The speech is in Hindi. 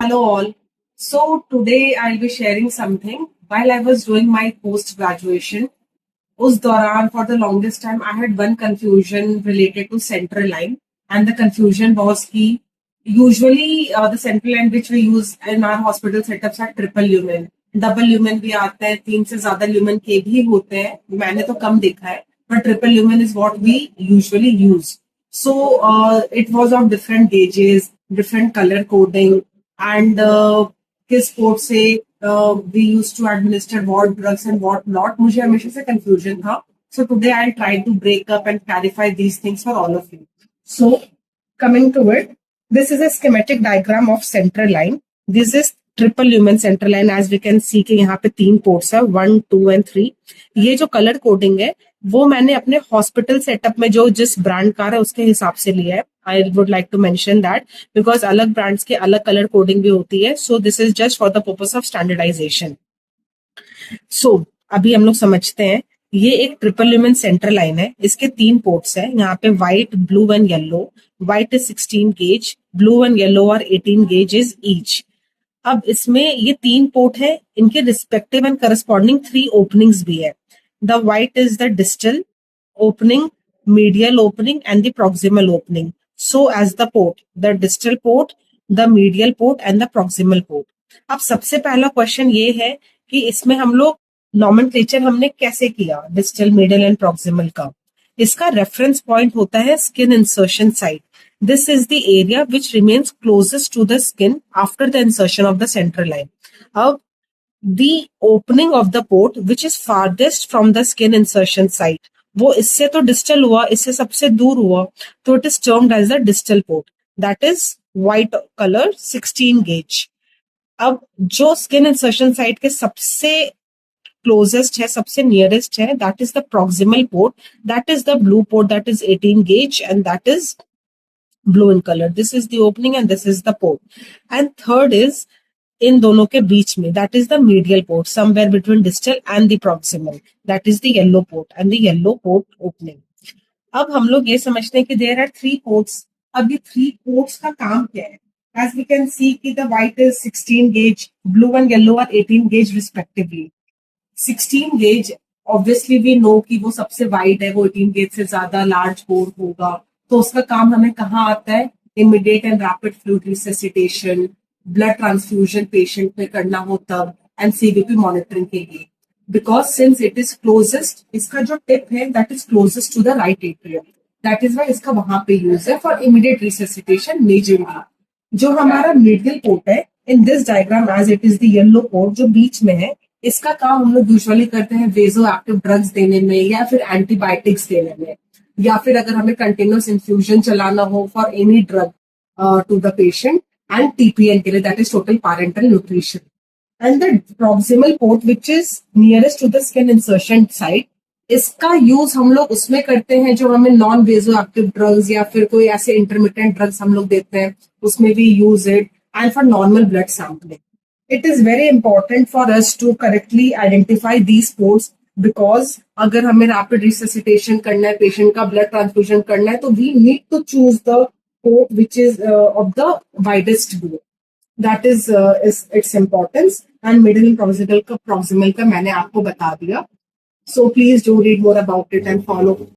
Hello all. So today I'll be sharing something. While I was doing my post graduation, उस दौरान for the longest time I had one confusion related to central line, and the confusion was कि usually the central line which we use in our hospital setups are triple lumen, double lumen भी आते हैं, 3 से ज्यादा lumen के भी होते हैं, मैंने तो कम देखा है, but triple lumen is what we usually use. So it was of different gauges, different color coding, and किस पोर्ट से we used to administer what drugs and what not. मुझे हमेशा से confusion था. So today I'll try to break up and clarify these things for all of you. So coming to it, this is a schematic diagram of central line. This is triple lumen central line. As we can see कि यहाँ पे 3 पोर्ट्स है, 1, 2 एंड 3. ये जो कलर कोडिंग है वो मैंने अपने हॉस्पिटल सेटअप में जो जिस ब्रांड कार है उसके हिसाब से लिया है. I would like to mention that because अलग ब्रांड्स के अलग कलर कोडिंग भी होती है. So this is just for the purpose of standardisation. So अभी हम लोग समझते हैं. ये एक ट्रिपल ल्यूमेन सेंट्रल लाइन है. इसके 3 पोर्ट्स है. यहाँ पे white, blue and yellow. White is 16 gauge, blue and yellow are 18 gauges each. अब इसमें ये 3 पोर्ट है, इनके रिस्पेक्टिव एंड करस्पॉन्डिंग 3 ओपनिंग्स भी है. The white is the distal opening, medial opening and the proximal opening. So as the port, the distal port, the medial port and the proximal port. अब सबसे पहला क्वेश्चन ये है कि इसमें हम लोग नॉमेनक्लेचर हमने कैसे किया डिस्टल, मीडियल एंड प्रॉक्सिमल का. इसका रेफरेंस पॉइंट होता है skin insertion site. This is the area which remains closest to the skin after the insertion of the central line. Now, the opening of the port which is farthest from the skin insertion site, वो इससे तो distal हुआ, इससे सबसे दूर हुआ, तो it is termed as the distal port. That is white color 16 gauge. अब जो skin insertion site के सबसे closest है, सबसे nearest है, that is the proximal port. That is the blue port, that is 18 gauge, and that is blue in color. This is the opening and this is the port. And third is इन दोनों के बीच में, that is the medial port, somewhere between distal and the proximal. That is the yellow port and the yellow port opening. अब हम लोग ये समझते हैं कि there are 3 ports. अब ये 3 ports का काम क्या है? As we can see कि the white is 16 gauge, blue and yellow are 18 gauge respectively. 16 gauge obviously we know कि वो सबसे wide है, वो 18 gauge से ज्यादा large port होगा. तो उसका काम हमें कहाँ आता है? Immediate and rapid fluid resuscitation, blood transfusion patient में करना हो तब, एंड सीवीपी मॉनिटरिंग के लिए. Because since it is closest, इसका जो टिप है that is closest to the right atrium, that is why इसका वहां पे यूज है फॉर इमीडिएट रिससिटेशन मेजरली. जो हमारा मीडियल पोर्ट है in this diagram as it is the yellow port जो बीच में है, इसका काम हम लोग यूजुअली करते हैं वेजो एक्टिव ड्रग्स देने में या फिर एंटीबायोटिक्स देने में, या फिर अगर हमें कंटिन्यूस इन्फ्यूजन चलाना हो for any drug to the patient, and TPN के लिए that is total parenteral nutrition. And the proximal port which is nearest to the skin insertion site, इसका यूज हम लोग उसमें करते हैं जो हमें नॉन वेजो एक्टिव ड्रग्स या फिर कोई ऐसे इंटरमिटेंट ड्रग्स हम लोग देते हैं, उसमें भी use it, and for normal blood sampling. It is very important for us to correctly identify these ports, because अगर हमें रैपिड रिससिटेशन करना है, पेशेंट का ब्लड ट्रांसफ्यूजन करना है, तो we need to choose the port which is of the widest group. That is its importance. And middle proximal का मैंने आपको बता दिया. So please do read more about it and follow